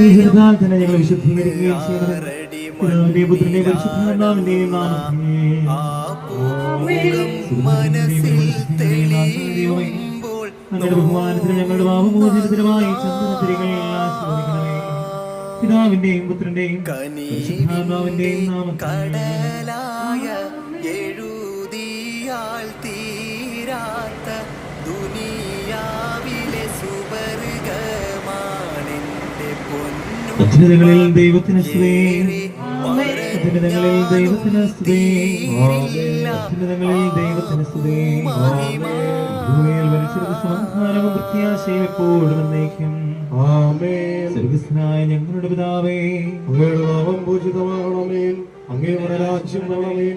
ഈ ഹൃദാൽ തന്നെ ഞങ്ങൾ വിശുദ്ധീകരിക്കുകയും ചെയ്യണമേ. പിതാവിന്റെയും പുത്രന്റെയും പരിശുദ്ധാത്മാവിന്റെയും ഞങ്ങളുടെ ബഹുമാനത്തിനും ഞങ്ങളുടെ പാപമോചനത്തിനുമായി ചന്ദനത്തിരികൾ ആശീർവദിക്കണമേ. പിതാവിന്റെയും പുത്രന്റെയും പരിശുദ്ധാത്മാവിന്റെയും നാമത്തിൽ എഴുതിയാൽ തീരാത്ത ദുനിയാവിലെ സുവർഗമാണെന്റെ പൊന്നു. അത്യുന്നതങ്ങളിൽ ദൈവത്തിന് സ്തുതി. അത്യുന്നതങ്ങളിൽ ദൈവത്തിന് സ്തുതി. അത്യുന്നതങ്ങളിൽ ദൈവത്തിന് സ്തുതി. ഭൂമിയിൽ മനുഷ്യർക്ക് സമാധാനവും പ്രത്യാശയും എപ്പോഴും എന്നേക്കും. സ്വർഗ്ഗസ്ഥനായ ഞങ്ങളുടെ പിതാവേ, അങ്ങയുടെ നാമം പൂജിതമാകണമേ. അങ്ങയുടെ രാജ്യം വരണമേ.